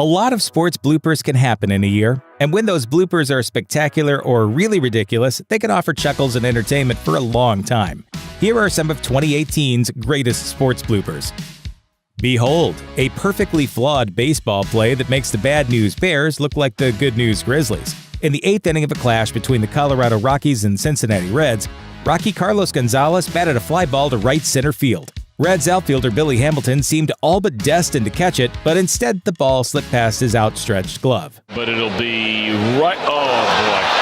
A lot of sports bloopers can happen in a year, and when those bloopers are spectacular or really ridiculous, they can offer chuckles and entertainment for a long time. Here are some of 2018's greatest sports bloopers. Behold, a perfectly flawed baseball play that makes the Bad News Bears look like the Good News Grizzlies. In the 8th inning of a clash between the Colorado Rockies and Cincinnati Reds, Rocky Carlos Gonzalez batted a fly ball to right center field. Reds outfielder Billy Hamilton seemed all but destined to catch it, but instead the ball slipped past his outstretched glove. But it'll be right. Oh, boy.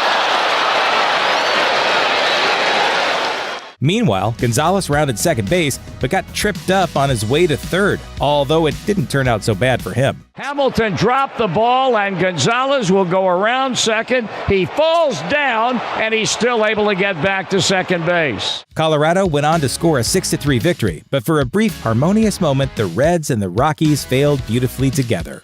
Meanwhile, Gonzalez rounded second base, but got tripped up on his way to third, although it didn't turn out so bad for him. Hamilton dropped the ball, and Gonzalez will go around second. He falls down, and he's still able to get back to second base. Colorado went on to score a 6-3 victory, but for a brief, harmonious moment, the Reds and the Rockies failed beautifully together.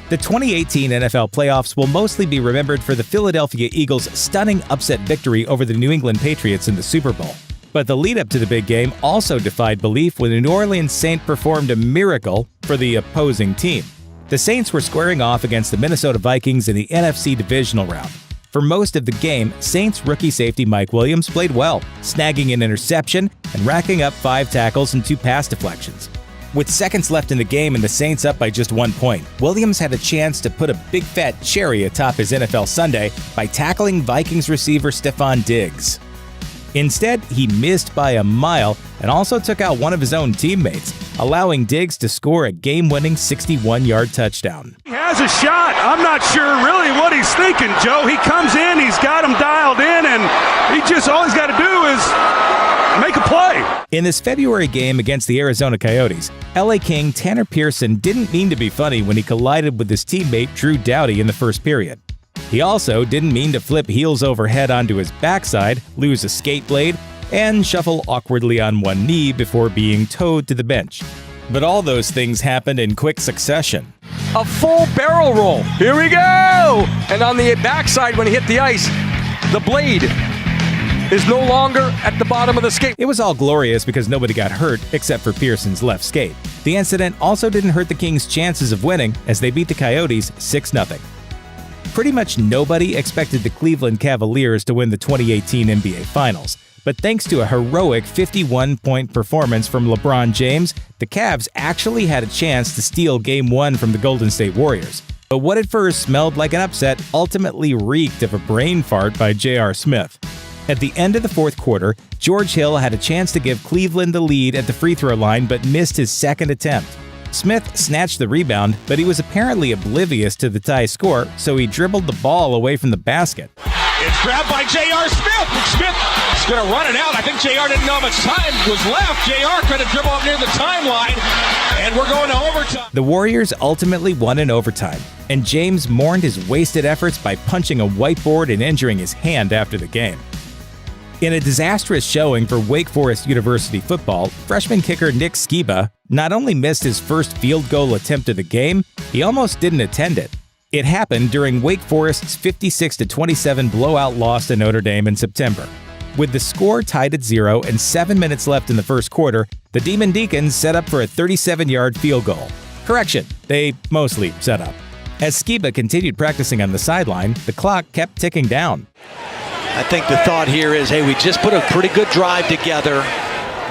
The 2018 NFL playoffs will mostly be remembered for the Philadelphia Eagles' stunning upset victory over the New England Patriots in the Super Bowl. But the lead-up to the big game also defied belief when the New Orleans Saints performed a miracle for the opposing team. The Saints were squaring off against the Minnesota Vikings in the NFC divisional round. For most of the game, Saints rookie safety Mike Williams played well, snagging an interception and racking up 5 tackles and 2 pass deflections. With seconds left in the game and the Saints up by just 1 point, Williams had a chance to put a big fat cherry atop his NFL Sunday by tackling Vikings receiver Stephon Diggs. Instead, he missed by a mile and also took out one of his own teammates, allowing Diggs to score a game-winning 61-yard touchdown. He has a shot. I'm not sure really what he's thinking, Joe. He comes in, he's got him dialed in, and all he's got to do is make a play. In this February game against the Arizona Coyotes, LA King Tanner Pearson didn't mean to be funny when he collided with his teammate Drew Doughty in the first period. He also didn't mean to flip heels over head onto his backside, lose a skate blade, and shuffle awkwardly on one knee before being towed to the bench. But all those things happened in quick succession. A full barrel roll. Here we go! And on the backside when he hit the ice, the blade is no longer at the bottom of the skate. It was all glorious because nobody got hurt except for Pearson's left skate. The incident also didn't hurt the Kings' chances of winning as they beat the Coyotes 6-0. Pretty much nobody expected the Cleveland Cavaliers to win the 2018 NBA Finals, but thanks to a heroic 51-point performance from LeBron James, the Cavs actually had a chance to steal Game 1 from the Golden State Warriors. But what at first smelled like an upset ultimately reeked of a brain fart by J.R. Smith. At the end of the fourth quarter, George Hill had a chance to give Cleveland the lead at the free throw line but missed his second attempt. Smith snatched the rebound, but he was apparently oblivious to the tie score, so he dribbled the ball away from the basket. It's grabbed by J.R. Smith. Smith is going to run it out. I think J.R. didn't know how much time was left. J.R. could have dribbled up near the timeline, and we're going to overtime. The Warriors ultimately won in overtime, and James mourned his wasted efforts by punching a whiteboard and injuring his hand after the game. In a disastrous showing for Wake Forest University football, freshman kicker Nick Skiba not only missed his first field goal attempt of the game, he almost didn't attend it. It happened during Wake Forest's 56-27 blowout loss to Notre Dame in September. With the score tied at 0 and 7 minutes left in the first quarter, the Demon Deacons set up for a 37-yard field goal. Correction, they mostly set up. As Skiba continued practicing on the sideline, the clock kept ticking down. I think the thought here is, hey, we just put a pretty good drive together.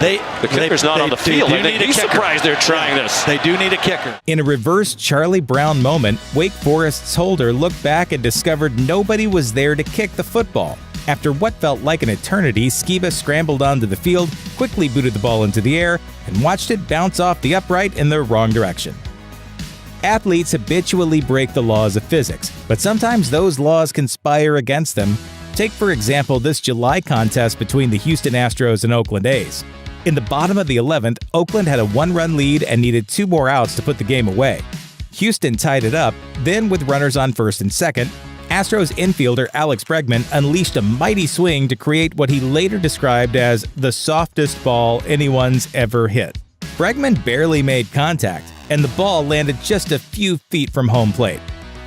The kicker's not on the field. I think he's surprised they're trying this. They do need a kicker. In a reverse Charlie Brown moment, Wake Forest's holder looked back and discovered nobody was there to kick the football. After what felt like an eternity, Skiba scrambled onto the field, quickly booted the ball into the air, and watched it bounce off the upright in the wrong direction. Athletes habitually break the laws of physics, but sometimes those laws conspire against them. Take, for example, this July contest between the Houston Astros and Oakland A's. In the bottom of the 11th, Oakland had a 1-run lead and needed 2 more outs to put the game away. Houston tied it up, then with runners on first and second, Astros infielder Alex Bregman unleashed a mighty swing to create what he later described as the softest ball anyone's ever hit. Bregman barely made contact, and the ball landed just a few feet from home plate.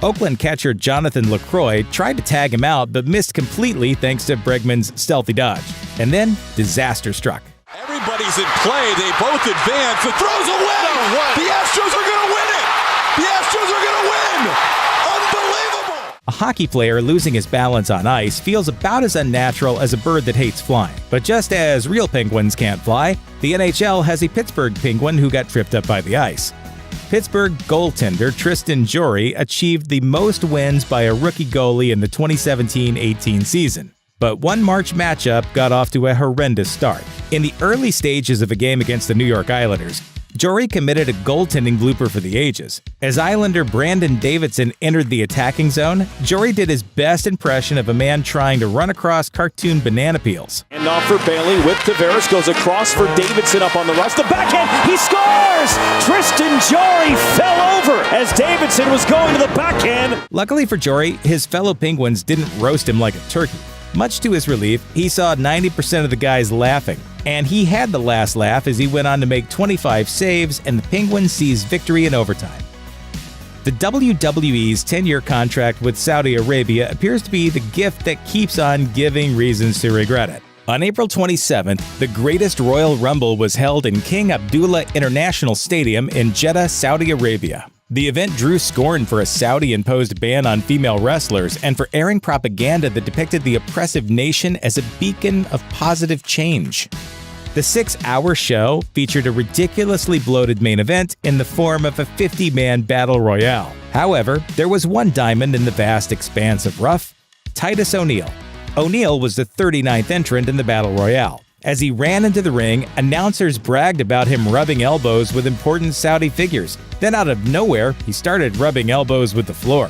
Oakland catcher Jonathan LaCroix tried to tag him out but missed completely thanks to Bregman's stealthy dodge. And then, disaster struck. Everybody's in play. They both advance. It throws away. The Astros are going to win it. The Astros are going to win! Unbelievable! A hockey player losing his balance on ice feels about as unnatural as a bird that hates flying. But just as real penguins can't fly, the NHL has a Pittsburgh Penguin who got tripped up by the ice. Pittsburgh goaltender Tristan Jarry achieved the most wins by a rookie goalie in the 2017-18 season. But one March matchup got off to a horrendous start. In the early stages of a game against the New York Islanders, Jarry committed a goaltending blooper for the ages. As Islander Brandon Davidson entered the attacking zone, Jarry did his best impression of a man trying to run across cartoon banana peels. And off for Bailey with Tavares, goes across for Davidson up on the rush. The backhand, he scores! Tristan Jarry fell over as Davidson was going to the backhand. Luckily for Jarry, his fellow Penguins didn't roast him like a turkey. Much to his relief, he saw 90% of the guys laughing, and he had the last laugh as he went on to make 25 saves and the Penguins seized victory in overtime. The WWE's 10-year contract with Saudi Arabia appears to be the gift that keeps on giving reasons to regret it. On April 27th, the greatest Royal Rumble was held in King Abdullah International Stadium in Jeddah, Saudi Arabia. The event drew scorn for a Saudi-imposed ban on female wrestlers and for airing propaganda that depicted the oppressive nation as a beacon of positive change. The 6-hour show featured a ridiculously bloated main event in the form of a 50-man battle royale. However, there was one diamond in the vast expanse of rough: Titus O'Neil. O'Neil was the 39th entrant in the battle royale. As he ran into the ring, announcers bragged about him rubbing elbows with important Saudi figures. Then out of nowhere, he started rubbing elbows with the floor.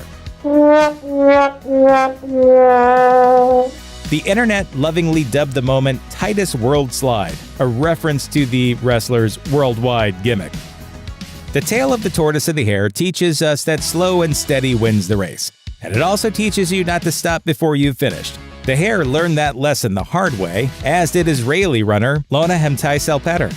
The internet lovingly dubbed the moment Titus World Slide, a reference to the wrestler's worldwide gimmick. The tale of the tortoise and the hare teaches us that slow and steady wins the race. And it also teaches you not to stop before you've finished. The hare learned that lesson the hard way, as did Israeli runner Lona Hemtai Salpeter.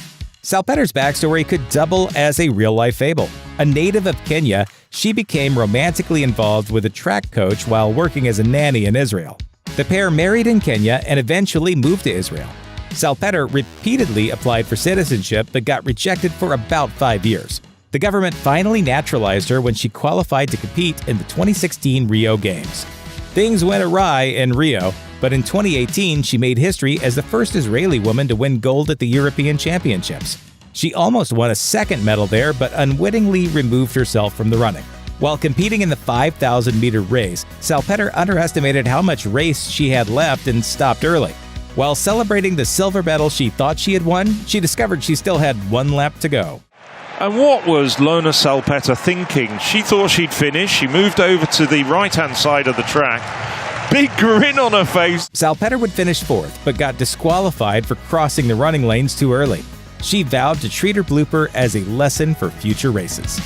Salpeter's backstory could double as a real-life fable. A native of Kenya, she became romantically involved with a track coach while working as a nanny in Israel. The pair married in Kenya and eventually moved to Israel. Salpeter repeatedly applied for citizenship but got rejected for about 5 years. The government finally naturalized her when she qualified to compete in the 2016 Rio Games. Things went awry in Rio, but in 2018 she made history as the first Israeli woman to win gold at the European Championships. She almost won a second medal there, but unwittingly removed herself from the running. While competing in the 5,000-meter race, Salpeter underestimated how much race she had left and stopped early. While celebrating the silver medal she thought she had won, she discovered she still had one lap to go. And what was Lona Salpeter thinking? She thought she'd finish. She moved over to the right-hand side of the track. Big grin on her face. Salpeter would finish fourth, but got disqualified for crossing the running lanes too early. She vowed to treat her blooper as a lesson for future races.